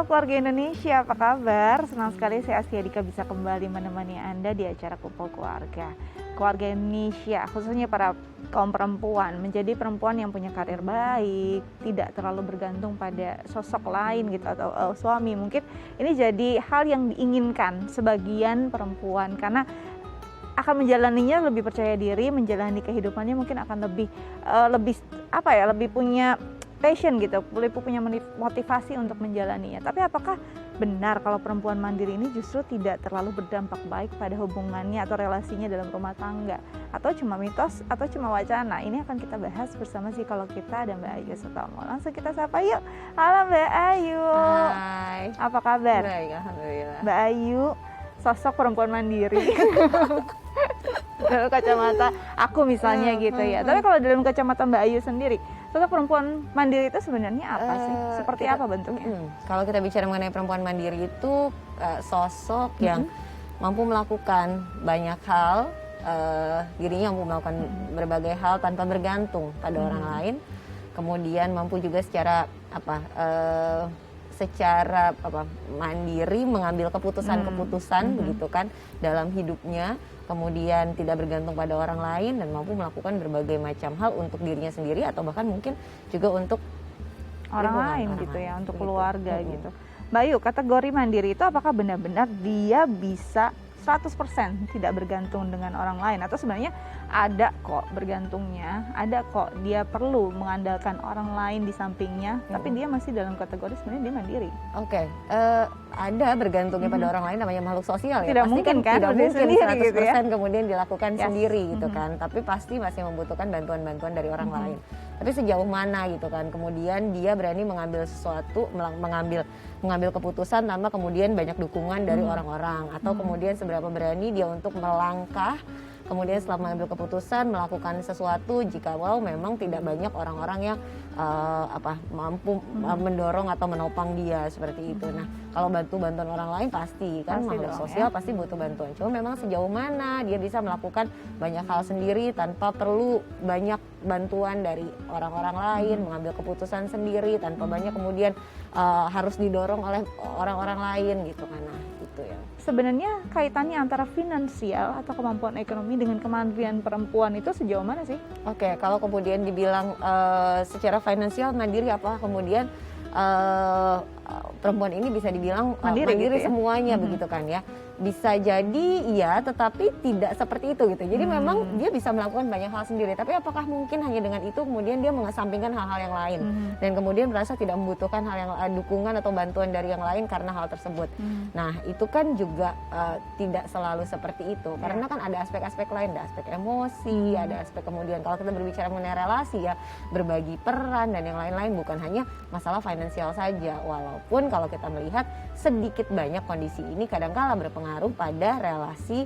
Halo keluarga Indonesia, apa kabar? Senang sekali saya Asya Dika bisa kembali menemani Anda di acara Kumpul Keluarga. Keluarga Indonesia, khususnya para kaum perempuan, menjadi perempuan yang punya karir baik, tidak terlalu bergantung pada sosok lain gitu atau suami. Mungkin ini jadi hal yang diinginkan sebagian perempuan karena akan menjalaninya lebih percaya diri, menjalani kehidupannya mungkin akan lebih punya passion gitu, lebih punya motivasi untuk menjalaninya. Tapi apakah benar kalau perempuan mandiri ini justru tidak terlalu berdampak baik pada hubungannya atau relasinya dalam rumah tangga? Atau cuma mitos atau cuma wacana? Ini akan kita bahas bersama psikolog kita ada Mbak Ayu Sutomo. Langsung kita sapa yuk. Halo Mbak Ayu. Hai. Apa kabar? Baik, alhamdulillah. Mbak Ayu, sosok perempuan mandiri. Dalam kacamata aku misalnya gitu ya. Tapi kalau dalam kacamata Mbak Ayu sendiri, sosok perempuan mandiri itu sebenarnya apa sih? Seperti apa bentuknya? Kalau kita bicara mengenai perempuan mandiri itu sosok yang mampu melakukan banyak hal, dirinya mampu melakukan berbagai hal tanpa bergantung pada orang lain. Kemudian mampu juga secara mandiri mengambil keputusan-keputusan begitu kan dalam hidupnya, kemudian tidak bergantung pada orang lain dan mampu melakukan berbagai macam hal untuk dirinya sendiri atau bahkan mungkin juga untuk orang lain gitu ya, untuk keluarga gitu. Mbak Ayu, kategori mandiri itu apakah benar-benar dia bisa 100% tidak bergantung dengan orang lain atau sebenarnya ada kok bergantungnya, ada kok dia perlu mengandalkan orang lain di sampingnya, tapi dia masih dalam kategori sebenarnya dia mandiri. Oke, ada bergantungnya pada orang lain, namanya makhluk sosial ya. Tidak pasti mungkin kan tidak mungkin 100% gitu ya? kemudian dilakukan sendiri gitu kan, tapi pasti masih membutuhkan bantuan-bantuan dari orang lain. Tapi sejauh mana gitu kan, kemudian dia berani mengambil sesuatu, mengambil keputusan tanpa kemudian banyak dukungan dari orang-orang, atau kemudian seberapa berani dia untuk melangkah, kemudian setelah mengambil keputusan melakukan sesuatu jika memang tidak banyak orang-orang yang mampu mendorong atau menopang dia seperti itu. Nah, kalau bantuan orang lain pasti kan makhluk sosial pasti butuh bantuan. Cuma memang sejauh mana dia bisa melakukan banyak hal sendiri tanpa perlu banyak bantuan dari orang-orang lain, mengambil keputusan sendiri tanpa banyak kemudian harus didorong oleh orang-orang lain gitu kan. Nah, itu ya. Sebenarnya kaitannya antara finansial atau kemampuan ekonomi dengan kemandirian perempuan itu sejauh mana sih? Oke, kalau kemudian dibilang secara finansial mandiri, apa kemudian perempuan ini bisa dibilang mandiri gitu ya? Semuanya begitu kan ya. Bisa jadi iya, tetapi tidak seperti itu gitu. Jadi memang dia bisa melakukan banyak hal sendiri, tapi apakah mungkin hanya dengan itu kemudian dia mengesampingkan hal-hal yang lain dan kemudian merasa tidak membutuhkan hal yang dukungan atau bantuan dari yang lain karena hal tersebut. Nah, itu kan juga tidak selalu seperti itu, karena kan ada aspek-aspek lain, ada aspek emosi, ada aspek kemudian kalau kita berbicara mengenai relasi ya, berbagi peran dan yang lain-lain, bukan hanya masalah finansial saja. Walaupun kalau kita melihat sedikit banyak kondisi ini kadang-kala berpengaruh pada relasi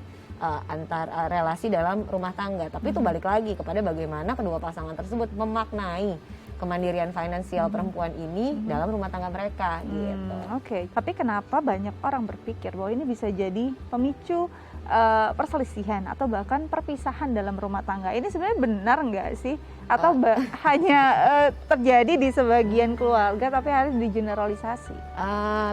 relasi dalam rumah tangga. Tapi itu balik lagi kepada bagaimana kedua pasangan tersebut memaknai kemandirian finansial perempuan ini dalam rumah tangga mereka gitu. Oke, tapi kenapa banyak orang berpikir bahwa ini bisa jadi pemicu perselisihan atau bahkan perpisahan dalam rumah tangga? Ini sebenarnya benar nggak sih? Atau hanya terjadi di sebagian keluarga tapi harus digeneralisasi?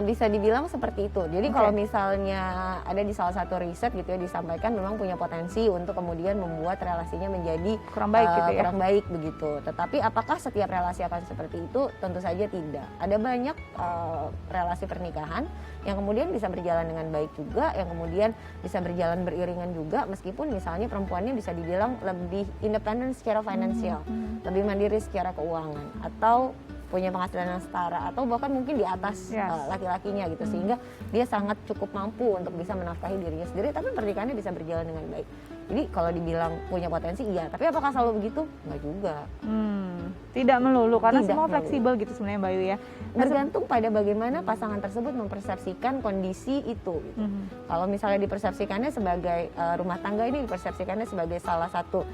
Bisa dibilang seperti itu. Jadi kalau misalnya ada di salah satu riset gitu ya, disampaikan memang punya potensi untuk kemudian membuat relasinya menjadi kurang baik gitu ya? Kurang baik begitu. Tetapi apakah setiap relasi akan seperti itu? Tentu saja tidak. Ada banyak relasi pernikahan yang kemudian bisa berjalan dengan baik juga, yang kemudian bisa berjalan beriringan juga, meskipun misalnya perempuannya bisa dibilang lebih independen secara finansial, lebih mandiri secara keuangan, atau punya penghasilan yang setara, atau bahkan mungkin di atas laki-lakinya gitu, sehingga dia sangat cukup mampu untuk bisa menafkahi dirinya sendiri, tapi pernikahannya bisa berjalan dengan baik. Jadi kalau dibilang punya potensi iya, tapi apakah selalu begitu? Enggak juga. Tidak melulu, karena Tidak semua melulu. fleksibel gitu sebenarnya Mbak Ayu ya. Bergantung pada bagaimana pasangan tersebut mempersepsikan kondisi itu gitu. Kalau misalnya dipersepsikannya sebagai rumah tangga ini dipersepsikannya sebagai salah satu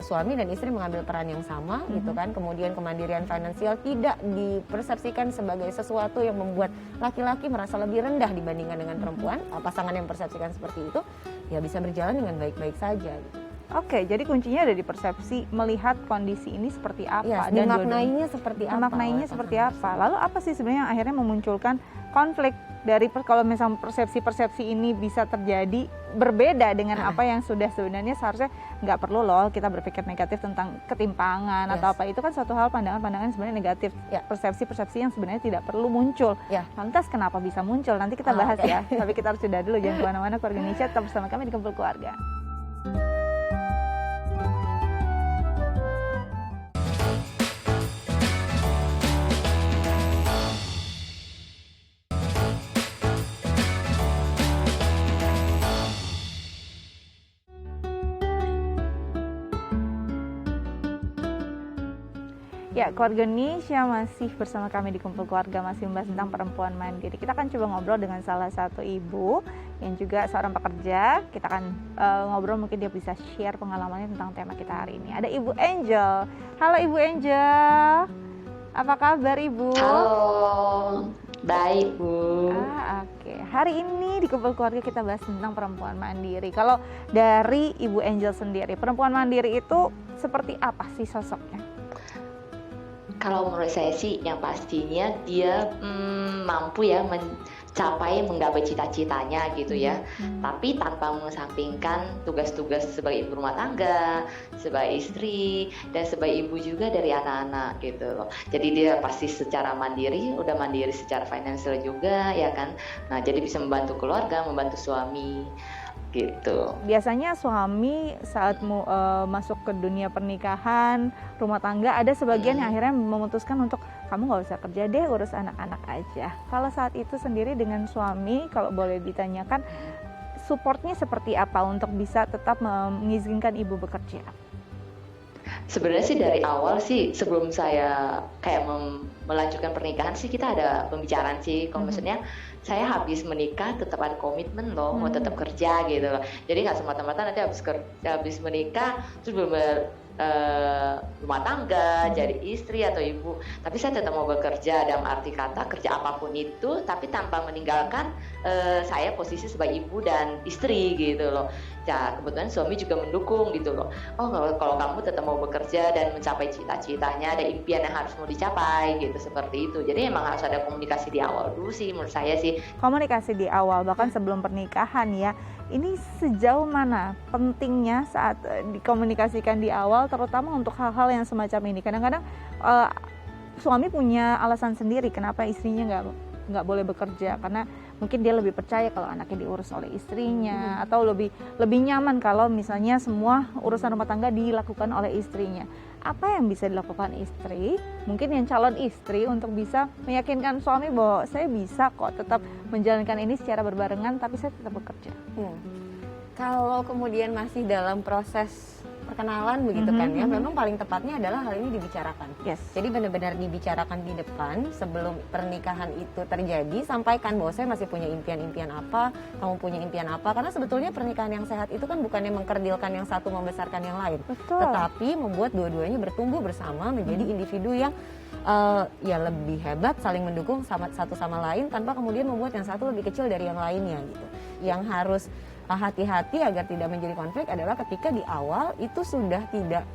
suami dan istri mengambil peran yang sama gitu kan, kemudian kemandirian finansial tidak dipersepsikan sebagai sesuatu yang membuat laki-laki merasa lebih rendah dibandingkan dengan perempuan, pasangan yang mempersepsikan seperti itu ya bisa berjalan dengan baik-baik saja gitu. Oke, jadi kuncinya ada di persepsi, melihat kondisi ini seperti apa, dan dimaknainya seperti apa. Memaknainya seperti apa. Lalu apa sih sebenarnya yang akhirnya memunculkan konflik dari kalau misalnya persepsi-persepsi ini bisa terjadi berbeda dengan apa yang sudah sebenarnya seharusnya nggak perlu loh kita berpikir negatif tentang ketimpangan atau apa, itu kan suatu hal pandangan-pandangan sebenarnya negatif, persepsi-persepsi yang sebenarnya tidak perlu muncul. Lantas kenapa bisa muncul? Nanti kita bahas ya. Tapi kita harus jeda dulu, jangan kemana-mana. Keluarga Indonesia tetap bersama kami di Kumpul Keluarga. Ya, Keluarga Indonesia masih bersama kami di Kumpul Keluarga, masih membahas tentang perempuan mandiri. Kita akan coba ngobrol dengan salah satu ibu yang juga seorang pekerja. Kita akan ngobrol, mungkin dia bisa share pengalamannya tentang tema kita hari ini. Ada Ibu Angel. Halo Ibu Angel, apa kabar Ibu? Halo, baik Bu. Oke. Hari ini di Kumpul Keluarga kita bahas tentang perempuan mandiri. Kalau dari Ibu Angel sendiri, perempuan mandiri itu seperti apa sih sosoknya? Kalau menurut saya sih yang pastinya dia mampu ya mencapai menggapai cita-citanya gitu ya. Tapi tanpa mengesampingkan tugas-tugas sebagai ibu rumah tangga, sebagai istri, dan sebagai ibu juga dari anak-anak gitu loh. Jadi dia pasti secara mandiri, udah mandiri secara finansial juga ya kan. Nah, jadi bisa membantu keluarga, membantu suami gitu. Biasanya suami saat masuk ke dunia pernikahan, rumah tangga, ada sebagian yang akhirnya memutuskan untuk kamu nggak usah kerja deh, urus anak-anak aja. Kalau saat itu sendiri dengan suami, kalau boleh ditanyakan, supportnya seperti apa untuk bisa tetap mengizinkan ibu bekerja? Sebenarnya sih dari awal sih, sebelum saya kayak melanjutkan pernikahan sih, kita ada pembicaraan sih. Kalau maksudnya saya habis menikah tetap ada komitmen loh, mau tetap kerja gitu loh. Jadi nggak semata-mata nanti habis menikah terus rumah tangga, jadi istri atau ibu. Tapi saya tetap mau bekerja, dalam arti kata kerja apapun itu, tapi tanpa meninggalkan saya posisi sebagai ibu dan istri gitu loh. Ya kebetulan suami juga mendukung gitu loh. Oh kalau kamu tetap mau bekerja dan mencapai cita-citanya, ada impian yang harus mau dicapai gitu, seperti itu. Jadi emang harus ada komunikasi di awal dulu sih menurut saya sih. Komunikasi di awal, bahkan sebelum pernikahan ya. Ini sejauh mana pentingnya saat dikomunikasikan di awal, terutama untuk hal-hal yang semacam ini. Kadang-kadang suami punya alasan sendiri kenapa istrinya nggak boleh bekerja, karena mungkin dia lebih percaya kalau anaknya diurus oleh istrinya, atau lebih nyaman kalau misalnya semua urusan rumah tangga dilakukan oleh istrinya. Apa yang bisa dilakukan istri, mungkin yang calon istri, untuk bisa meyakinkan suami bahwa saya bisa kok tetap menjalankan ini secara berbarengan, tapi saya tetap bekerja? Kalau kemudian masih dalam proses perkenalan begitu kan ya, memang paling tepatnya adalah hal ini dibicarakan. Jadi benar-benar dibicarakan di depan sebelum pernikahan itu terjadi. Sampaikan bahwa saya masih punya impian-impian apa, kamu punya impian apa. Karena sebetulnya pernikahan yang sehat itu kan bukannya mengkerdilkan yang satu membesarkan yang lain, tetapi membuat dua-duanya bertumbuh bersama menjadi individu yang ya lebih hebat, saling mendukung satu sama lain, tanpa kemudian membuat yang satu lebih kecil dari yang lainnya gitu. Yang harus hati-hati agar tidak menjadi konflik adalah ketika di awal itu sudah tidak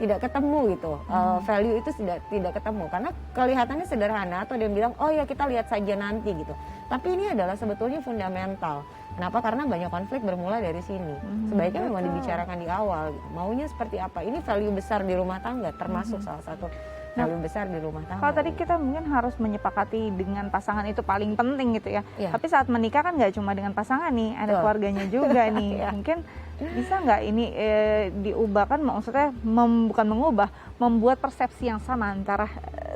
ketemu gitu, value itu tidak ketemu, karena kelihatannya sederhana atau dia bilang oh ya kita lihat saja nanti gitu, tapi ini adalah sebetulnya fundamental. Kenapa? Karena banyak konflik bermula dari sini. Sebaiknya memang dibicarakan di awal gitu. Maunya seperti apa, ini value besar di rumah tangga, termasuk salah satu value besar di rumah tangga. Kalau tadi kita mungkin harus menyepakati dengan pasangan itu paling penting gitu ya. Tapi saat menikah kan nggak cuma dengan pasangan nih, ada keluarganya juga nih. Mungkin bisa nggak ini diubahkan, maksudnya bukan mengubah, membuat persepsi yang sama antara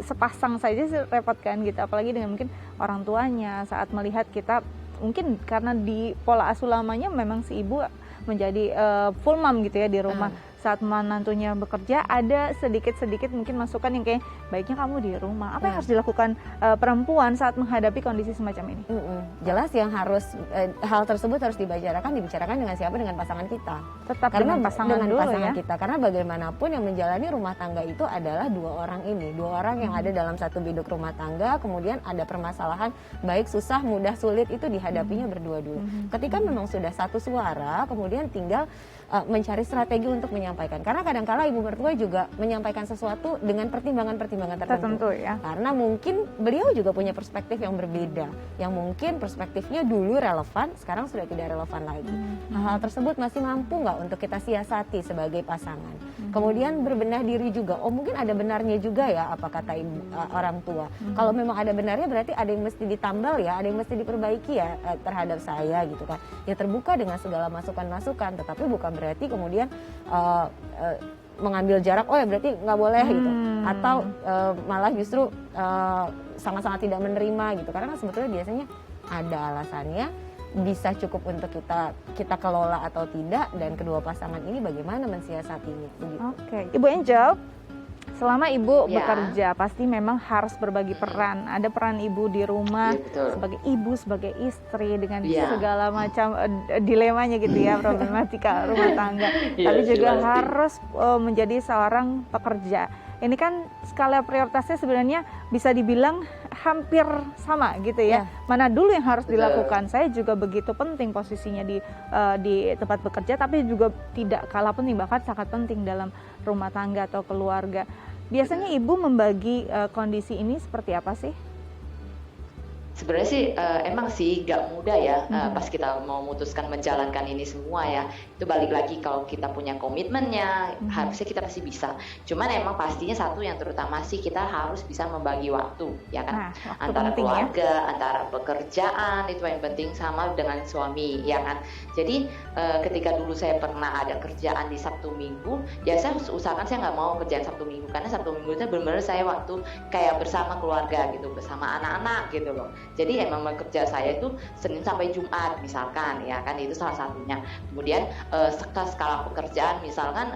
sepasang saja sih repot kan gitu. Apalagi dengan mungkin orang tuanya saat melihat kita, mungkin karena di pola asuh lamanya memang si ibu menjadi full mom gitu ya di rumah. Saat menantunya bekerja, ada sedikit-sedikit mungkin masukan yang kayak baiknya kamu di rumah. Apa yang harus dilakukan perempuan saat menghadapi kondisi semacam ini? Jelas yang harus hal tersebut harus dibicarakan dengan siapa? Dengan pasangan kita. Tetap dengan pasangan dulu ya. Kita, karena bagaimanapun yang menjalani rumah tangga itu adalah dua orang yang ada dalam satu biduk rumah tangga. Kemudian ada permasalahan baik susah, mudah, sulit, itu dihadapinya berdua dulu. Ketika memang sudah satu suara, kemudian tinggal mencari strategi untuk menyampaikan. Karena kadang-kala ibu mertua juga menyampaikan sesuatu dengan pertimbangan-pertimbangan tertentu ya. Karena mungkin beliau juga punya perspektif yang berbeda, yang mungkin perspektifnya dulu relevan, sekarang sudah tidak relevan lagi. Hal-hal tersebut masih mampu nggak untuk kita siasati sebagai pasangan. Kemudian berbenah diri juga, oh mungkin ada benarnya juga ya apa kata orang tua. Kalau memang ada benarnya berarti ada yang mesti ditambal ya, ada yang mesti diperbaiki ya terhadap saya gitu kan. Ya terbuka dengan segala masukan-masukan, tetapi bukan berarti kemudian mengambil jarak, oh ya berarti nggak boleh gitu, atau malah justru sangat-sangat tidak menerima gitu, karena kan sebetulnya biasanya ada alasannya, bisa cukup untuk kita kelola atau tidak, dan kedua pasangan ini bagaimana mensiasatinya begitu. Oke, Ibu Angel, selama ibu bekerja pasti memang harus berbagi peran. Ada peran ibu di rumah sebagai ibu, sebagai istri dengan segala macam dilemanya gitu ya, problematika rumah tangga. Tapi juga harus menjadi seorang pekerja. Ini kan skala prioritasnya sebenarnya bisa dibilang hampir sama gitu ya. Mana dulu yang harus dilakukan? Saya juga begitu penting posisinya di tempat bekerja, tapi juga tidak kalah penting, bahkan sangat penting dalam rumah tangga atau keluarga. Biasanya ibu membagi kondisi ini seperti apa sih? Sebenarnya sih emang sih nggak mudah ya pas kita mau memutuskan menjalankan ini semua ya. Itu balik lagi kalau kita punya komitmennya, harusnya kita pasti bisa. Cuman emang pastinya satu yang terutama sih kita harus bisa membagi waktu ya kan, antara keluarga, antara pekerjaan, itu yang penting, sama dengan suami ya kan. Jadi ketika dulu saya pernah ada kerjaan di Sabtu Minggu, ya saya usahakan saya nggak mau kerjaan Sabtu Minggu, karena Sabtu Minggu itu benar-benar saya waktu kayak bersama keluarga gitu, bersama anak-anak gitu loh. Jadi emang kerja saya itu Senin sampai Jumat misalkan ya kan, itu salah satunya. Kemudian skala pekerjaan misalkan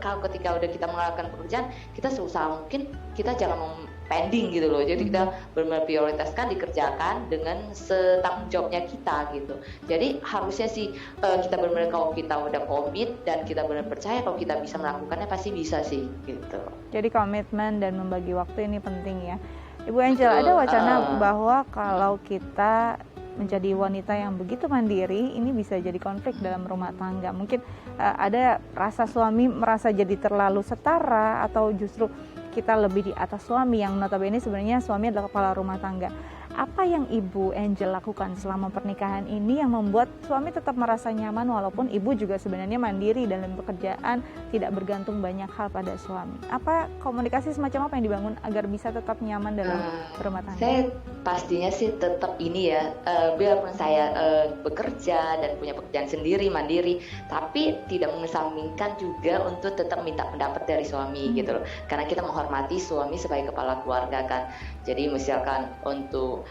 kalau ketika udah kita melakukan pekerjaan, kita seusaha mungkin kita jangan pending gitu loh. Jadi kita benar-benar prioritaskan, dikerjakan dengan setanggung jawabnya kita gitu. Jadi harusnya sih kita benar-benar, kalau kita udah komit dan kita benar percaya kalau kita bisa melakukannya, pasti bisa sih gitu. Jadi komitmen dan membagi waktu ini penting ya. Ibu Angel, ada wacana bahwa kalau kita menjadi wanita yang begitu mandiri, ini bisa jadi konflik dalam rumah tangga. Mungkin ada rasa suami merasa jadi terlalu setara, atau justru kita lebih di atas suami, yang notabene sebenarnya suami adalah kepala rumah tangga. Apa yang Ibu Angel lakukan selama pernikahan ini yang membuat suami tetap merasa nyaman, walaupun ibu juga sebenarnya mandiri dalam pekerjaan, tidak bergantung banyak hal pada suami? Apa komunikasi semacam apa yang dibangun agar bisa tetap nyaman dalam rumah tangga? Saya pastinya sih tetap ini ya, biarpun saya bekerja dan punya pekerjaan sendiri, mandiri, tapi tidak mengesampingkan juga untuk tetap minta pendapat dari suami gitu loh. Karena kita menghormati suami sebagai kepala keluarga kan. Jadi misalkan untuk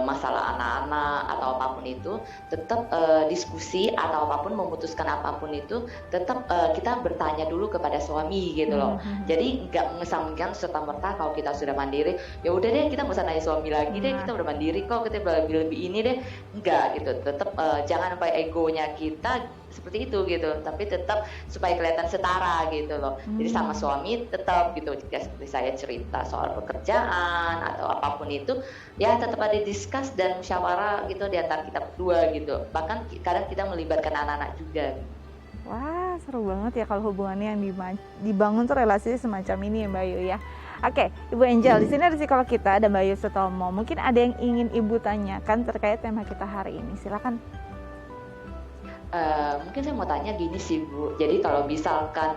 masalah anak-anak atau apapun itu, tetap diskusi atau apapun, memutuskan apapun itu, tetap kita bertanya dulu kepada suami gitu loh. Jadi nggak mengesampingkan serta-merta kalau kita sudah mandiri, ya udah deh kita nggak usah nanya suami lagi deh, kita udah mandiri kok, kita lebih ini deh, enggak gitu. Tetap jangan sampai egonya kita seperti itu gitu, tapi tetap supaya kelihatan setara gitu loh. Jadi sama suami tetap gitu, jika seperti saya cerita soal pekerjaan atau apapun itu, ya tetap ada diskus dan musyawarah gitu di antara kita berdua gitu. Bahkan kadang kita melibatkan anak-anak juga. Wah, seru banget ya kalau hubungannya yang dibangun tuh relasi semacam ini ya Mbak Ayu ya. Oke, Ibu Angel, di sini ada psikolog kita, ada Mbak Ayu Sutomo. Mungkin ada yang ingin Ibu tanyakan terkait tema kita hari ini. Silakan. Mungkin saya mau tanya gini sih Bu, jadi kalau misalkan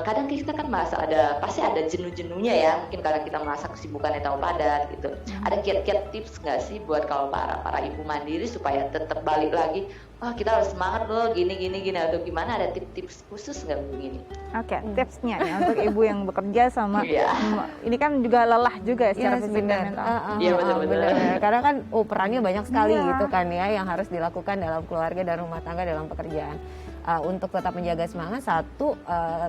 kadang kita kan merasa pasti ada jenuh-jenuhnya ya, mungkin kadang kita merasa kesibukannya terlalu padat gitu. Ada kiat-kiat tips nggak sih buat kalau para ibu mandiri supaya tetap balik lagi, wah kita harus semangat loh gini atau gimana, ada tips khusus nggak Bu ini? Oke, tipsnya ya untuk ibu yang bekerja sama ini kan juga lelah juga ya secara fisik dan mental. Iya betul-betul. Karena kan perannya banyak sekali gitu kan ya, yang harus dilakukan dalam keluarga dan rumah tangga dalam pekerjaan. Untuk tetap menjaga semangat, satu,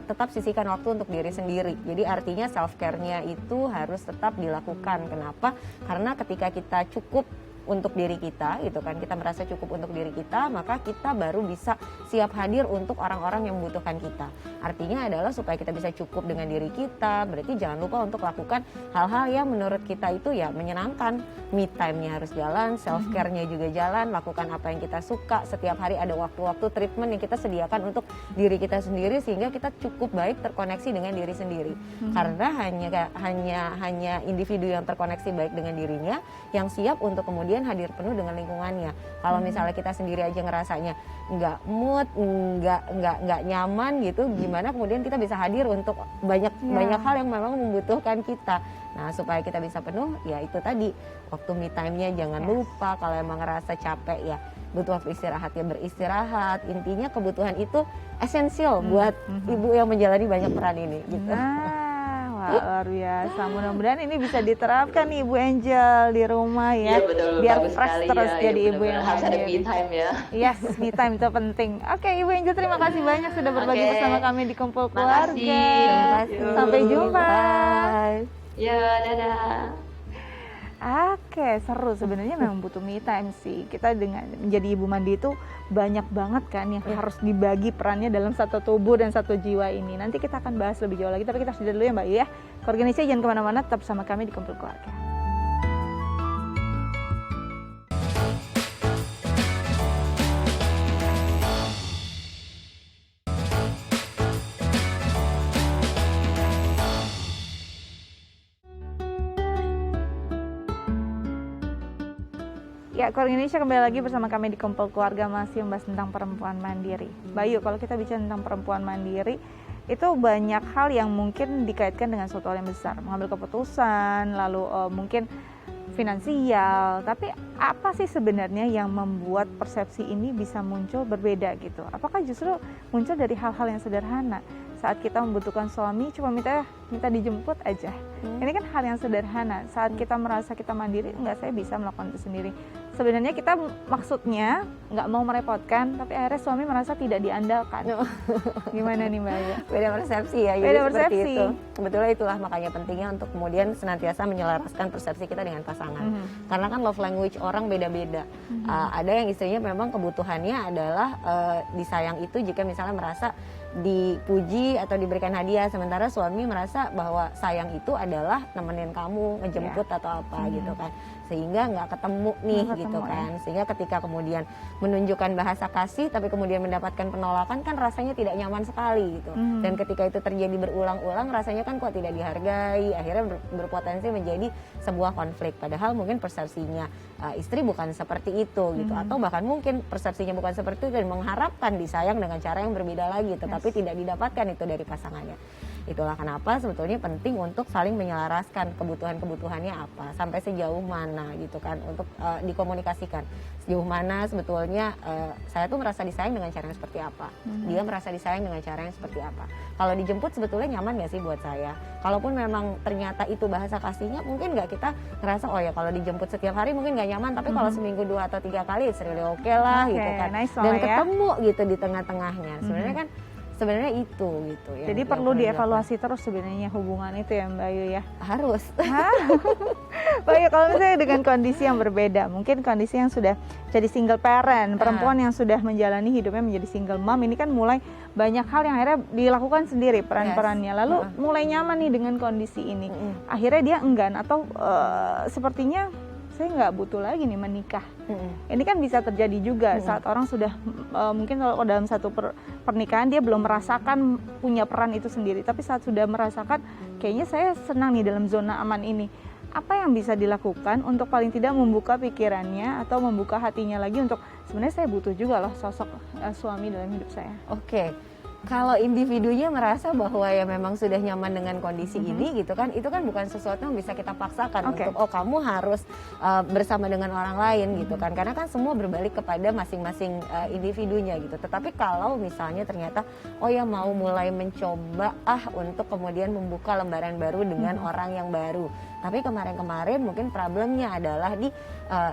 tetap sisihkan waktu untuk diri sendiri. Jadi artinya self care-nya itu harus tetap dilakukan. Kenapa? Karena ketika kita cukup untuk diri kita gitu kan, kita merasa cukup untuk diri kita, maka kita baru bisa siap hadir untuk orang-orang yang membutuhkan kita. Artinya adalah supaya kita bisa cukup dengan diri kita, berarti jangan lupa untuk lakukan hal-hal yang menurut kita itu ya menyenangkan. Me time-nya harus jalan, self care-nya juga jalan, lakukan apa yang kita suka. Setiap hari ada waktu-waktu treatment yang kita sediakan untuk diri kita sendiri sehingga kita cukup baik terkoneksi dengan diri sendiri. Karena hanya individu yang terkoneksi baik dengan dirinya yang siap untuk kemudian hadir penuh dengan lingkungannya. Kalau misalnya kita sendiri aja ngerasanya nggak mood, nggak nyaman gitu, gimana kemudian kita bisa hadir untuk banyak hal yang memang membutuhkan kita. Nah, supaya kita bisa penuh, ya itu tadi waktu me time-nya jangan lupa. Kalau emang ngerasa capek ya butuh waktu istirahat ya beristirahat. Intinya kebutuhan itu esensial buat ibu yang menjalani banyak peran ini gitu. Wah, luar biasa. Mudah-mudahan ini bisa diterapkan nih Ibu Angel di rumah ya. Iya betul, biar bagus fresh sekali terus ya. jadi Iya, ibu yang harus ada me mandiri. time ya. Yes, me time itu penting. Oke, Ibu Angel terima kasih banyak sudah berbagi Oke. bersama kami di Kumpul Keluarga. Terima kasih. Sampai jumpa. Bye. Ya, dadah. Oke, seru sebenarnya memang butuh me time sih. Kita dengan menjadi ibu mandi itu banyak banget kan yang harus dibagi perannya dalam satu tubuh dan satu jiwa ini. Nanti kita akan bahas lebih jauh lagi, tapi kita sudah dulu ya Mbak Yu ya. Keorganisasi jangan kemana-mana, tetap bersama kami di Kumpul Keluarga. Ya, Keluarga Indonesia kembali lagi bersama kami di Kumpul Keluarga, masih membahas tentang perempuan mandiri. Bayu, kalau kita bicara tentang perempuan mandiri, itu banyak hal yang mungkin dikaitkan dengan suatu hal yang besar, mengambil keputusan, lalu mungkin finansial. Tapi apa sih sebenarnya yang membuat persepsi ini bisa muncul berbeda gitu? Apakah justru muncul dari hal-hal yang sederhana? Saat kita membutuhkan suami cuma minta dijemput aja. Ini kan hal yang sederhana. Saat kita merasa kita mandiri, enggak, saya bisa melakukan itu sendiri. Sebenarnya kita maksudnya nggak mau merepotkan, tapi akhirnya suami merasa tidak diandalkan. Gimana nih Mbak Yu? Beda persepsi ya, Beda jadi seperti persepsi. itu. Sebetulnya itulah makanya pentingnya untuk kemudian senantiasa menyelaraskan persepsi kita dengan pasangan. Karena kan love language orang beda-beda. Ada yang istrinya memang kebutuhannya adalah disayang itu jika misalnya merasa dipuji atau diberikan hadiah, sementara suami merasa bahwa sayang itu adalah nemenin kamu, ngejemput atau apa gitu kan, sehingga nggak ketemu nih gitu kan, sehingga ketika kemudian menunjukkan bahasa kasih tapi kemudian mendapatkan penolakan kan rasanya tidak nyaman sekali gitu. Dan ketika itu terjadi berulang-ulang rasanya kan kok tidak dihargai, akhirnya berpotensi menjadi sebuah konflik, padahal mungkin persepsinya istri bukan seperti itu gitu, atau bahkan mungkin persepsinya bukan seperti itu dan mengharapkan disayang dengan cara yang berbeda lagi, tetapi tidak didapatkan itu dari pasangannya. Itulah kenapa sebetulnya penting untuk saling menyelaraskan kebutuhan-kebutuhannya apa, sampai sejauh mana gitu kan, untuk dikomunikasikan sejauh mana sebetulnya saya tuh merasa disayang dengan cara yang seperti apa, dia merasa disayang dengan cara yang seperti apa. Kalau dijemput sebetulnya nyaman gak sih buat saya? Kalaupun memang ternyata itu bahasa kasihnya, mungkin gak kita ngerasa oh ya kalau dijemput setiap hari mungkin gak nyaman, tapi kalau seminggu 2 atau 3 kali it's really okay lah gitu kan, nice dan ya. ketemu gitu di tengah-tengahnya. Sebenarnya itu gitu ya. Jadi perlu dievaluasi terus sebenarnya hubungan itu ya Mbak Yu ya. Harus. Mbak Yu, kalau misalnya dengan kondisi yang berbeda, mungkin kondisi yang sudah jadi single parent, perempuan yang sudah menjalani hidupnya menjadi single mom, ini kan mulai banyak hal yang akhirnya dilakukan sendiri peran-perannya, lalu mulai nyaman nih dengan kondisi ini, akhirnya dia enggan atau sepertinya saya nggak butuh lagi nih menikah. Ini kan bisa terjadi juga saat orang sudah mungkin kalau dalam satu pernikahan dia belum merasakan punya peran itu sendiri, tapi saat sudah merasakan kayaknya saya senang nih dalam zona aman ini. Apa yang bisa dilakukan untuk paling tidak membuka pikirannya atau membuka hatinya lagi untuk sebenarnya saya butuh juga loh sosok suami dalam hidup saya. Oke. Kalau individunya merasa bahwa ya memang sudah nyaman dengan kondisi ini gitu kan, itu kan bukan sesuatu yang bisa kita paksakan untuk oh kamu harus bersama dengan orang lain gitu kan, karena kan semua berbalik kepada masing-masing individunya gitu. Tetapi kalau misalnya ternyata oh ya mau mulai mencoba untuk kemudian membuka lembaran baru dengan orang yang baru, tapi kemarin-kemarin mungkin problemnya adalah di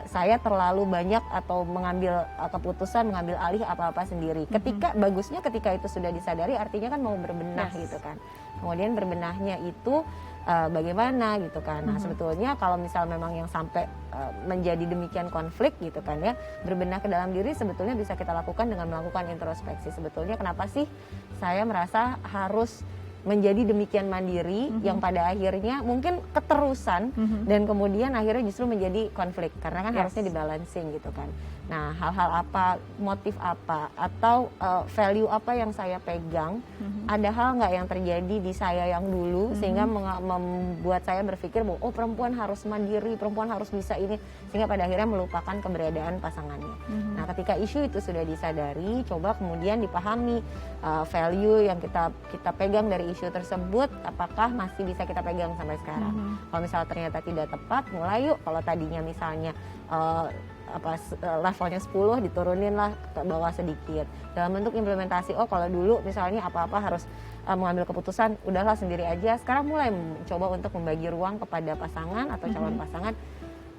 saya terlalu banyak atau mengambil keputusan, mengambil alih apa-apa sendiri. Ketika bagusnya ketika itu sudah disadari, artinya kan mau berbenah gitu kan. Kemudian berbenahnya itu bagaimana gitu kan. Nah sebetulnya kalau misal memang yang sampai menjadi demikian konflik gitu kan ya, berbenah ke dalam diri sebetulnya bisa kita lakukan dengan melakukan introspeksi. Sebetulnya kenapa sih saya merasa harus menjadi demikian mandiri yang pada akhirnya mungkin keterusan dan kemudian akhirnya justru menjadi konflik karena kan harusnya dibalancing gitu kan. Nah hal-hal apa, motif apa atau value apa yang saya pegang, ada hal nggak yang terjadi di saya yang dulu sehingga membuat saya berpikir bahwa oh perempuan harus mandiri, perempuan harus bisa ini, sehingga pada akhirnya melupakan keberadaan pasangannya. Nah ketika isu itu sudah disadari, coba kemudian dipahami value yang kita pegang dari isu tersebut apakah masih bisa kita pegang sampai sekarang. Kalau misalnya ternyata tidak tepat, mulai yuk, kalau tadinya misalnya levelnya 10 diturunin lah ke bawah sedikit dalam bentuk implementasi. Oh kalau dulu misalnya apa-apa harus mengambil keputusan udahlah sendiri aja, sekarang mulai mencoba untuk membagi ruang kepada pasangan atau calon pasangan.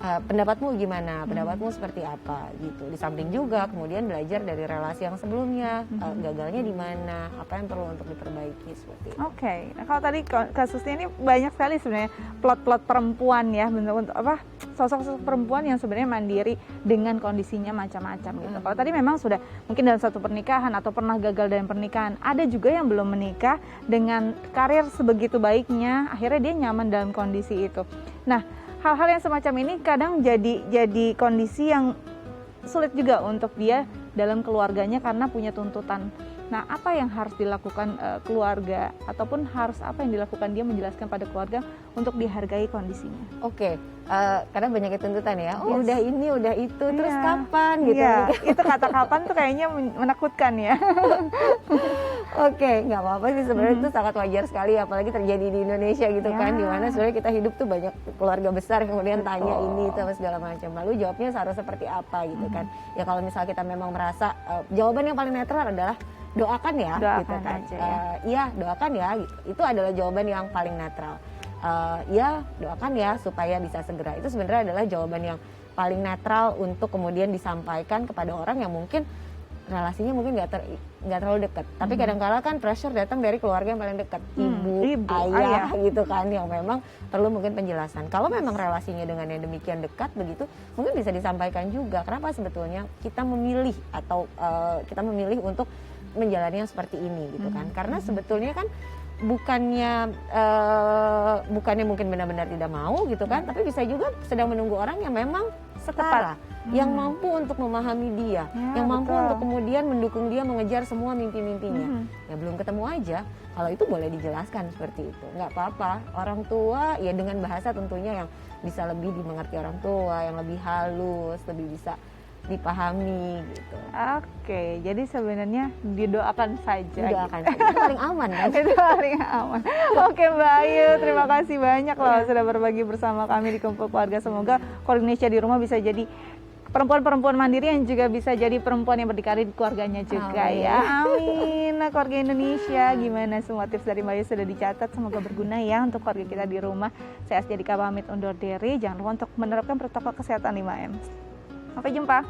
Pendapatmu gimana? Pendapatmu seperti apa gitu. Di samping juga kemudian belajar dari relasi yang sebelumnya, gagalnya di mana, apa yang perlu untuk diperbaiki seperti itu. Oke. Nah, kalau tadi kasusnya ini banyak sekali sebenarnya plot-plot perempuan ya, bentuk apa sosok-sosok perempuan yang sebenarnya mandiri dengan kondisinya macam-macam gitu. Kalau tadi memang sudah mungkin dalam satu pernikahan atau pernah gagal dalam pernikahan, ada juga yang belum menikah dengan karir sebegitu baiknya, akhirnya dia nyaman dalam kondisi itu. Nah, hal-hal yang semacam ini kadang jadi kondisi yang sulit juga untuk dia dalam keluarganya karena punya tuntutan. Nah, apa yang harus dilakukan keluarga ataupun harus apa yang dilakukan dia menjelaskan pada keluarga untuk dihargai kondisinya? Oke, karena banyak tuntutan ya. Oh, udah ini, udah itu, terus kapan gitu. Itu kata kapan tuh kayaknya menakutkan ya. Oke, nggak apa-apa sih sebenarnya itu sangat wajar sekali, apalagi terjadi di Indonesia gitu kan, di mana sebenarnya kita hidup tuh banyak keluarga besar yang kemudian tanya ini itu segala macam. Lalu jawabnya harus seperti apa gitu kan? Ya kalau misalnya kita memang merasa jawaban yang paling netral adalah doakan ya, gitu kan. Iya doakan ya, gitu. Itu adalah jawaban yang paling netral. Ya doakan ya supaya bisa segera. Itu sebenarnya adalah jawaban yang paling netral untuk kemudian disampaikan kepada orang yang mungkin relasinya mungkin nggak terlalu dekat, tapi kadang-kala kan pressure datang dari keluarga yang paling dekat, ibu, ayah gitu kan, yang memang perlu mungkin penjelasan. Kalau memang relasinya dengan yang demikian dekat begitu, mungkin bisa disampaikan juga. Kenapa sebetulnya kita memilih atau kita memilih untuk menjalani yang seperti ini gitu kan? Karena sebetulnya kan bukannya mungkin benar-benar tidak mau gitu kan, tapi bisa juga sedang menunggu orang yang memang setara, yang mampu untuk memahami dia, yang mampu untuk kemudian mendukung dia mengejar semua mimpi-mimpinya. Ya belum ketemu aja, kalau itu boleh dijelaskan seperti itu, nggak apa-apa. Orang tua ya dengan bahasa tentunya yang bisa lebih dimengerti orang tua, yang lebih halus, lebih bisa dipahami gitu. Oke, jadi sebenarnya didoakan saja. Didoakan saja, itu paling aman kan? Itu paling aman. Oke Mbak Ayu, terima kasih banyak loh sudah berbagi bersama kami di Kumpul Keluarga. Semoga Keluarga Indonesia di Rumah bisa jadi perempuan-perempuan mandiri yang juga bisa jadi perempuan yang berdikari di keluarganya juga. Amin. Ya. Amin. Nah, Keluarga Indonesia, gimana semua tips dari Mbak Ayu sudah dicatat, semoga berguna ya untuk keluarga kita di rumah. Saya Astia Dika pamit undur diri, jangan lupa untuk menerapkan protokol kesehatan 5M. Sampai jumpa.